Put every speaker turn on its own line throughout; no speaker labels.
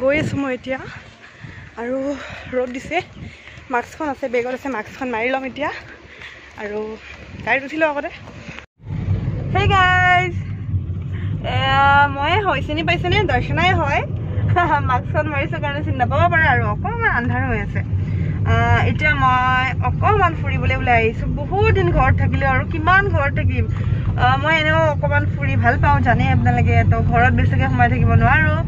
গৈ আছোঁ মই এতিয়া আৰু ৰ'দ দিছে মাস্কখন আছে বেগত আছে মাস্কখন মাৰি ল'ম এতিয়া আৰু গাড়ীত উঠিলোঁ আগতে হেই গাইজ মই হয় চিনি পাইছেনে দৰ্শনাই হয় মাস্কখন মাৰিছোঁ কাৰণে চিনি নাপাব পাৰে আৰু অকণমান আন্ধাৰ হৈ আছে এতিয়া মই অকণমান ফুৰিবলৈ ওলাই আহিছোঁ বহুত দিন ঘৰত থাকিলোঁ আৰু কিমান ঘৰত থাকিম মই এনেও অকণমান ফুৰি ভাল পাওঁ জানে আপোনালোকে তো ঘৰত বেছিকৈ সোমাই থাকিব নোৱাৰোঁ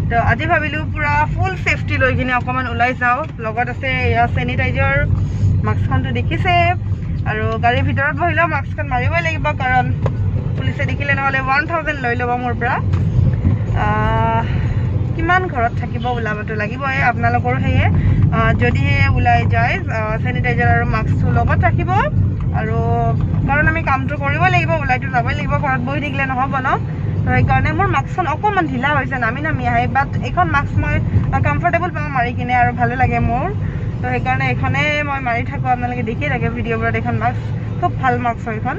তো আজি ভাবিলোঁ পূৰা ফুল ছেফটি লৈ কিনে অকণমান ওলাই যাওঁ লগত আছে এয়া চেনিটাইজাৰ মাস্কখনটো দেখিছে আৰু গাড়ীৰ ভিতৰত বহিলেও মাস্কখন মাৰিবই লাগিব কাৰণ পুলিচে দেখিলে নহ'লে 1000 লৈ ল'ব মোৰ পৰা কিমান ঘৰত থাকিব ওলাবতো লাগিবই আপোনালোকৰো সেয়ে যদিহে ওলাই যায় চেনিটাইজাৰ আৰু মাস্কটো লগত ৰাখিব আৰু কাৰণ আমি কামটো কৰিব লাগিব ওলাইতো যাবই লাগিব ঘৰত বহি থাকিলে নহ'ব ন তো সেইকাৰণে মোৰ মাস্কখন অকণমান ঢিলা হৈছে নামি আহে বাট এইখন মাস্ক মই কমফৰ্টেবল পাওঁ মাৰি কিনে আৰু ভালো লাগে মোৰ তো সেইকাৰণে এইখনে মই মাৰি থাকোঁ আপোনালোকে দেখিয়ে থাকে ভিডিঅ'বোৰত এইখন মাস্ক খুব ভাল মাস্ক হয় এইখন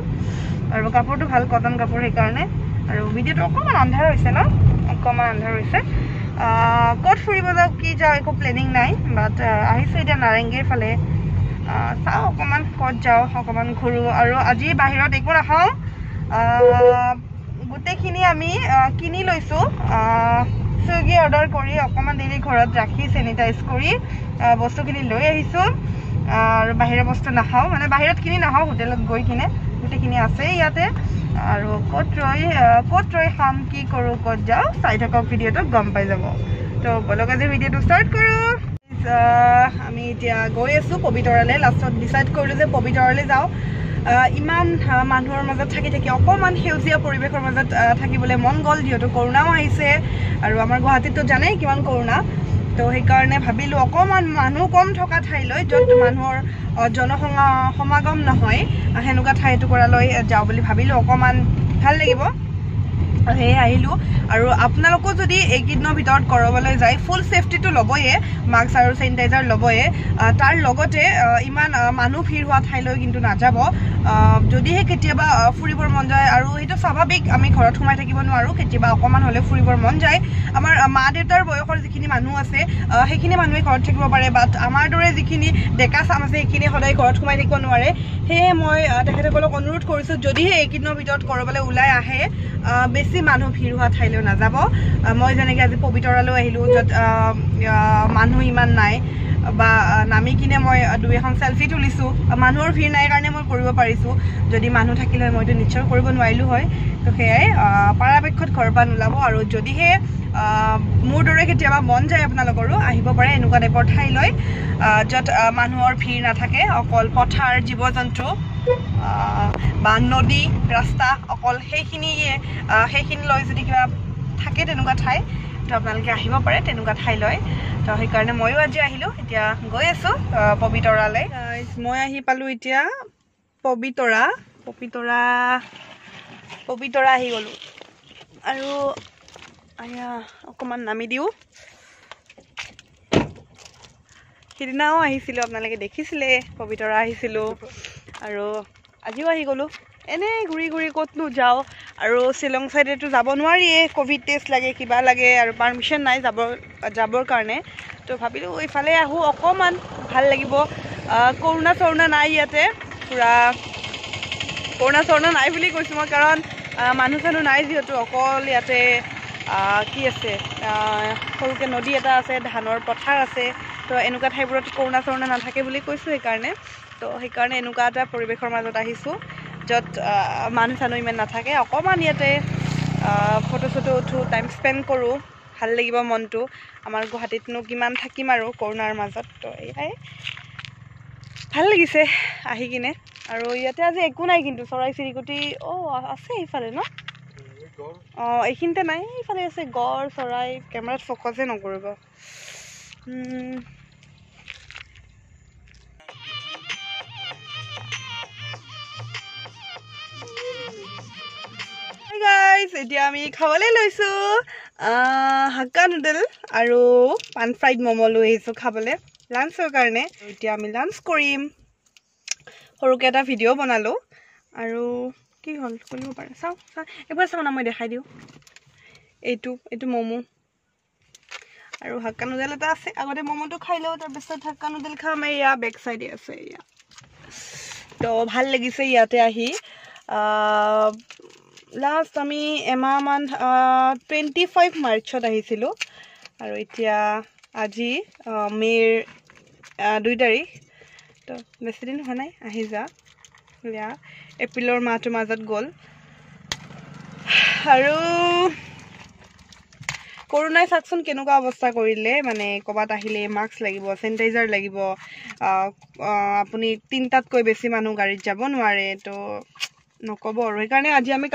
আৰু কাপোৰটো ভাল কটন কাপোৰ সেইকাৰণে আৰু ভিডিঅ'টো অকণমান আন্ধাৰ হৈছে ন অকণমান আন্ধাৰ হৈছে ক'ত ফুৰিব যাওঁ কি যাওঁ একো প্লেনিং নাই বাট আহিছোঁ এতিয়া নাৰেংগীৰ ফালে চাওঁ অকণমান ক'ত যাওঁ অকণমান ঘূৰোঁ আৰু আজি বাহিৰত একো নাখাওঁ গোটেইখিনি আমি কিনি লৈছোঁ চুইগি অৰ্ডাৰ কৰি অকণমান দেৰি ঘৰত ৰাখি চেনিটাইজ কৰি বস্তুখিনি লৈ আহিছোঁ আৰু বাহিৰৰ বস্তু নাখাওঁ মানে বাহিৰত কিনি নাখাওঁ হোটেলত গৈ কিনে গোটেইখিনি আছে ইয়াতে আৰু ক'ত ৰৈ খাম কি কৰোঁ ক'ত যাওঁ চাই থাকক ভিডিঅ'টো গম পাই যাব তো বলক আজি ভিডিঅ'টো ষ্টাৰ্ট কৰোঁ আমি এতিয়া গৈ আছোঁ পবিতৰালৈ লাষ্টত ডিচাইড কৰিলোঁ যে পবিতৰালৈ যাওঁ ইমান মানুহৰ মাজত থাকি অকণমান সেউজীয়া পৰিৱেশৰ মাজত থাকিবলৈ মন গ'ল যিহেতু কৰোণাও আহিছে আৰু আমাৰ গুৱাহাটীততো জানেই কিমান কৰোণা তো সেইকাৰণে ভাবিলোঁ অকণমান মানুহ কম থকা ঠাইলৈ য'ত মানুহৰ সমাগম নহয় সেনেকুৱা ঠাই এটুকুৰালৈ যাওঁ বুলি ভাবিলোঁ অকণমান ভাল লাগিব সেয়ে আহিলোঁ আৰু আপোনালোকো যদি এইকেইদিনৰ ভিতৰত ক'ৰবালৈ যায় ফুল ছেফটিটো ল'বয়ে মাস্ক আৰু চেনিটাইজাৰ ল'বয়ে তাৰ লগতে ইমান মানুহ ভিৰ হোৱা ঠাইলৈ কিন্তু নাযাব যদিহে কেতিয়াবা ফুৰিবৰ মন যায় আৰু সেইটো স্বাভাৱিক আমি ঘৰত সোমাই থাকিব নোৱাৰোঁ কেতিয়াবা অকণমান হ'লে ফুৰিবৰ মন যায় আমাৰ মা দেউতাৰ বয়সৰ যিখিনি মানুহ আছে সেইখিনি মানুহে ঘৰত থাকিব পাৰে বাট আমাৰ দৰে যিখিনি ডেকা চাম আছে সেইখিনি সদায় ঘৰত সোমাই থাকিব নোৱাৰে সেয়ে মই তেখেতসকলক অনুৰোধ কৰিছোঁ যদিহে এইকেইদিনৰ ভিতৰত ক'ৰবালৈ ওলাই আহে বেছি মানুহ ভিৰ হোৱা ঠাইলৈ নাযাব মই যেনেকৈ আজি পবিতৰালৈ আহিলোঁ য'ত মানুহ ইমান নাই বা নামি কিনে মই 2-এখন চেলফি তুলিছোঁ মানুহৰ ভিৰ নাই কাৰণে মই কৰিব পাৰিছোঁ যদি মানুহ থাকিলে হয় মইতো নিশ্চয় কৰিব নোৱাৰিলোঁ হয় তো সেয়াই পৰাপক্ষত ঘৰৰ পৰা নোলাব আৰু যদিহে মোৰ দৰে কেতিয়াবা মন যায় আপোনালোকৰো আহিব পাৰে এনেকুৱা টাইপৰ ঠাইলৈ য'ত মানুহৰ ভিৰ নাথাকে অকল পথাৰ জীৱ জন্তু বা নদী ৰাস্তা অকল সেইখিনিলৈ যদি কিবা থাকে তেনেকুৱা ঠাই তো আপোনালোকে আহিব পাৰে তেনেকুৱা ঠাইলৈ তো সেইকাৰণে ময়ো আজি আহিলোঁ এতিয়া গৈ আছোঁ পবিতৰালৈ মই আহি পালোঁ এতিয়া পবিতৰা আহি গ'লোঁ আৰু অকণমান নামি দিওঁ সিদিনাও আহিছিলোঁ আপোনালোকে দেখিছিলে পবিতৰা আহিছিলোঁ আৰু আজিও আহি গ'লোঁ এনেই ঘূৰি ক'তনো যাওঁ আৰু শ্বিলং চাইডেতো যাব নোৱাৰিয়ে ক'ভিড টেষ্ট লাগে কিবা লাগে আৰু পাৰ্মিশ্যন নাই যাবৰ কাৰণে তো ভাবিলোঁ এইফালে আহোঁ অকণমান ভাল লাগিব কৰোণা নাই ইয়াতে পূৰা কৰোণা নাই বুলি কৈছোঁ মই কাৰণ মানুহ চানুহ নাই যিহেতু অকল ইয়াতে কি আছে সৰুকৈ নদী এটা আছে ধানৰ পথাৰ আছে তো এনেকুৱা ঠাইবোৰত কৰোণা নাথাকে বুলি কৈছোঁ সেইকাৰণে এনেকুৱা এটা পৰিৱেশৰ মাজত আহিছোঁ য'ত মানুহ চানুহ ইমান নাথাকে অকণমান ইয়াতে ফটো চটো উঠোঁ টাইম স্পেণ্ড কৰোঁ ভাল লাগিব মনটো আমাৰ গুৱাহাটীতনো কিমান থাকিম আৰু কৰোণাৰ মাজত তো এয়াই ভাল লাগিছে আহি কিনে আৰু ইয়াতে আজি একো নাই কিন্তু চৰাই চিৰিকটি আছে এইফালে ন এইখিনিতে নাই এইফালে আছে গড় চৰাই কেমেৰাত ফ'কাছে নকৰিব গাইজ এতিয়া আমি খাবলৈ লৈছোঁ হাক্কা নুডল আৰু পান ফ্ৰাইড ম'ম' লৈ আহিছোঁ খাবলৈ লাঞ্চৰ কাৰণে এতিয়া আমি লাঞ্চ কৰিম সৰুকৈ এটা ভিডিঅ' বনালোঁ আৰু কি হ'ল কৰিব পাৰে চাওঁ এবাৰ চাওঁ না মই দেখাই দিওঁ এইটো ম'ম' আৰু হাক্কা নুডেল এটা আছে আগতে মমটো খাই লওঁ তাৰপিছত হাক্কা নুডেল খাম এয়া বেক সাইডে আছে এয়া তো ভাল লাগিছে ইয়াতে আহি লাষ্ট আমি এমাহমান 25 মাৰ্চত আহিছিলোঁ আৰু এতিয়া আজি মে'ৰ 2 তাৰিখ তো বেছি দিন হোৱা নাই আহি যা এয়া এপ্ৰিলৰ মাহটোৰ মাজত গ'ল আৰু কৰোনাই চাকচোন কেনেকুৱা অৱস্থা কৰিলে মানে ক'বাত আহিলে মাস্ক লাগিব চেনিটাইজাৰ লাগিব আপুনি 3টাতকৈ বেছি মানুহ গাড়ীত যাব নোৱাৰে তো নক'ব আৰু সেইকাৰণে আজি আমি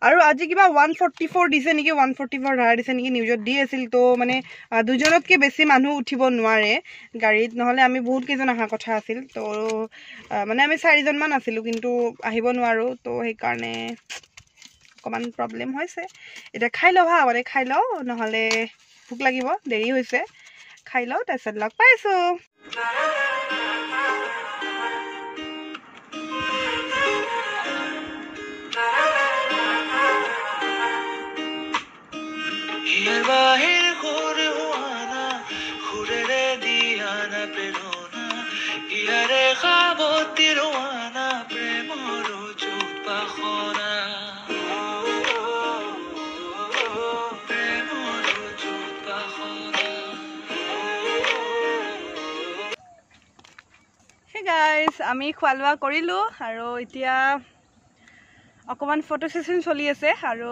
আৰু আজি কিবা 144 দিছে নেকি 144 ধৰা দিছে নেকি নিউজত দি আছিল তো মানে 2জনতকৈ বেছি মানুহ উঠিব নোৱাৰে গাড়ীত নহ'লে আমি বহুত কেইজন অহা কথা আছিল তো মানে আমি 4জনমান আছিলোঁ কিন্তু আহিব নোৱাৰোঁ তো সেইকাৰণে অকণমান প্ৰব্লেম হৈছে এতিয়া খাই লওঁ আগতে খাই লওঁ নহ'লে ভোক লাগিব দেৰি হৈছে খাই লওঁ তাৰপিছত লগ পাইছোঁ গাইজ আমি খোৱা লোৱা কৰিলোঁ আৰু এতিয়া অকণমান ফটো সেশন চলি আছে আৰু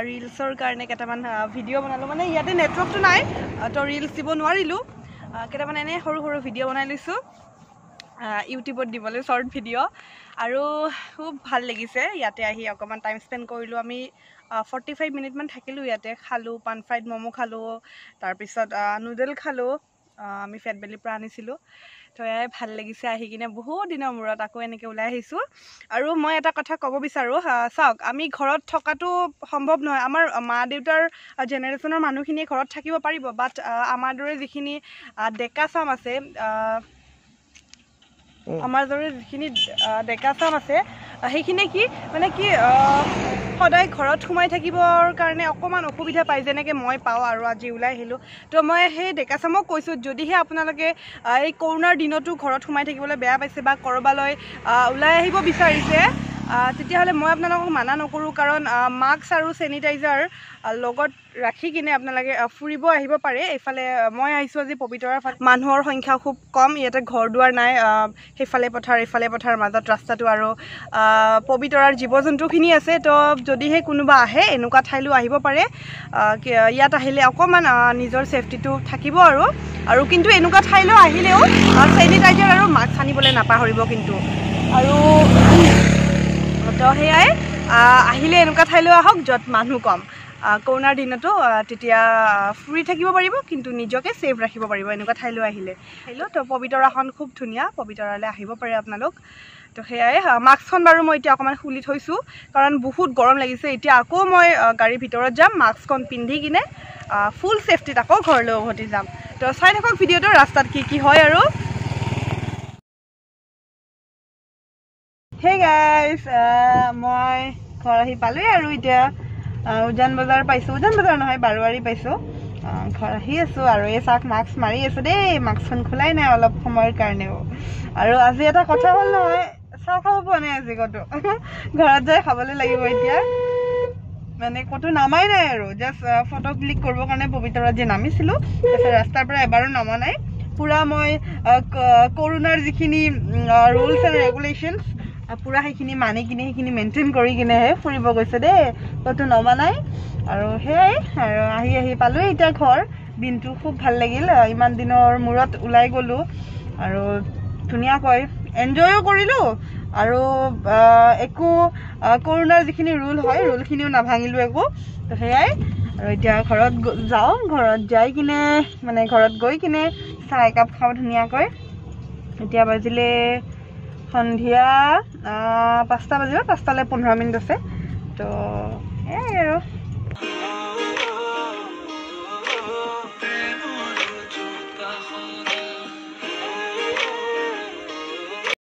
ৰিলছৰ কাৰণে কেইটামান ভিডিঅ' বনালোঁ মানে ইয়াতে নেটৱৰ্কটো নাই তো ৰিলছ দিব নোৱাৰিলোঁ কেইটামান এনেই সৰু সৰু ভিডিঅ' বনাই লৈছোঁ ইউটিউবত দিবলৈ শ্বৰ্ট ভিডিঅ' আৰু খুব ভাল লাগিছে ইয়াতে আহি অকণমান টাইম স্পেণ্ড কৰিলোঁ আমি 45 মিনিটমান থাকিলোঁ ইয়াতে খালোঁ পান ফ্ৰাইড ম'ম' খালোঁ তাৰপিছত নুডেল খালোঁ আমি ফেট বেলিৰ পৰা আনিছিলোঁ তো এয়াই ভাল লাগিছে আহি কিনে বহুত দিনৰ মূৰত আকৌ এনেকৈ ওলাই আহিছোঁ আৰু মই এটা কথা ক'ব বিচাৰোঁ চাওক আমি ঘৰত থকাটো সম্ভৱ নহয় আমাৰ মা দেউতাৰ জেনেৰেশ্যনৰ মানুহখিনিয়ে ঘৰত থাকিব পাৰিব বাট আমাৰ দৰে যিখিনি ডেকা চাম আছে আমাৰ দৰে যিখিনি ডেকা চাম আছে সেইখিনি কি মানে কি সদায় ঘৰত সোমাই থাকিবৰ কাৰণে অকণমান অসুবিধা পায় যেনেকৈ মই পাওঁ আৰু আজি ওলাই আহিলোঁ তো মই সেই ডেকা চামক কৈছোঁ যদিহে আপোনালোকে এই কৰোণাৰ দিনতো ঘৰত সোমাই থাকিবলৈ বেয়া পাইছে বা ক'ৰবালৈ ওলাই আহিব বিচাৰিছে তেতিয়াহ'লে মই আপোনালোকক মানা নকৰোঁ কাৰণ মাস্ক আৰু চেনিটাইজাৰ লগত ৰাখি কিনে আপোনালোকে ফুৰিব আহিব পাৰে এইফালে মই আহিছোঁ আজি পবিতৰাৰ ফালে মানুহৰ সংখ্যা খুব কম ইয়াতে ঘৰ দুৱাৰ নাই সেইফালে পথাৰ এইফালে পথাৰ মাজত ৰাস্তাটো আৰু পবিতৰাৰ জীৱ জন্তুখিনি আছে তো যদিহে কোনোবা আহে এনেকুৱা ঠাইলৈ আহিব পাৰে ইয়াত আহিলে অকণমান নিজৰ ছেফটিটো থাকিব আৰু কিন্তু এনেকুৱা ঠাইলৈ আহিলেও চেনিটাইজাৰ আৰু মাস্ক আনিবলৈ নাপাহৰিব কিন্তু আৰু তো সেয়াই আহিলে এনেকুৱা ঠাইলৈ আহক য'ত মানুহ কম কৰোনাৰ দিনতো তেতিয়া ফুৰি থাকিব পাৰিব কিন্তু নিজকে ছেফ ৰাখিব পাৰিব এনেকুৱা ঠাইলৈ আহিলে তো পবিতৰাখন খুব ধুনীয়া পবিতৰালৈ আহিব পাৰে আপোনালোক তো সেয়াই মাস্কখন বাৰু মই এতিয়া অকণমান খুলি থৈছোঁ কাৰণ বহুত গৰম লাগিছে এতিয়া আকৌ মই গাড়ীৰ ভিতৰত যাম মাস্কখন পিন্ধি কিনে ফুল ছেফটিত আকৌ ঘৰলৈ উভতি যাম তো চাই থাকক ভিডিঅ'টো ৰাস্তাত কি হয় আৰু হে গাইজ মই ঘৰ আহি পালোঁৱেই আৰু এতিয়া উজান বজাৰ পাইছোঁ উজান বজাৰ নহয় বাৰোৱাৰী পাইছোঁ ঘৰ আহি আছোঁ আৰু এই চাওক মাস্ক মাৰি আছোঁ দেই মাস্কখন খোলাই নাই অলপ সময়ৰ কাৰণেও আৰু আজি এটা কথা হ'ল নহয় চাহ খাব পোৱা নাই আজি ক'তো ঘৰত যাই খাবলৈ লাগিব এতিয়া মানে ক'তো নামাই নাই আৰু জাষ্ট ফটো ক্লিক কৰিবৰ কাৰণে পবিতৰাত যে নামিছিলোঁ তাৰপিছত ৰাস্তাৰ পৰা এবাৰো নমা নাই পুৰা মই কৰোনাৰ যিখিনি ৰুলছ এণ্ড ৰেগুলেশ্যনছ পুৰা সেইখিনি মানি কিনে সেইখিনি মেইনটেইন কৰি কিনেহে ফুৰিব গৈছে দেই ক'তো নমা নাই আৰু সেয়াই আৰু আহি পালোঁ এতিয়া ঘৰ দিনটো খুব ভাল লাগিল ইমান দিনৰ মূৰত ওলাই গ'লোঁ আৰু ধুনীয়াকৈ এনজয়ো কৰিলোঁ আৰু একো কৰোনাৰ যিখিনি ৰুল হয় ৰুলখিনিও নাভাঙিলোঁ একো তো সেয়াই আৰু এতিয়া ঘৰত যাওঁ ঘৰত যাই কিনে মানে ঘৰত গৈ কিনে চাহ একাপ খাওঁ ধুনীয়াকৈ এতিয়া বাজিলে সন্ধিয়া 5টা বাজিব 5টালৈ 15 মিনিট আছে তো সেয়াই আৰু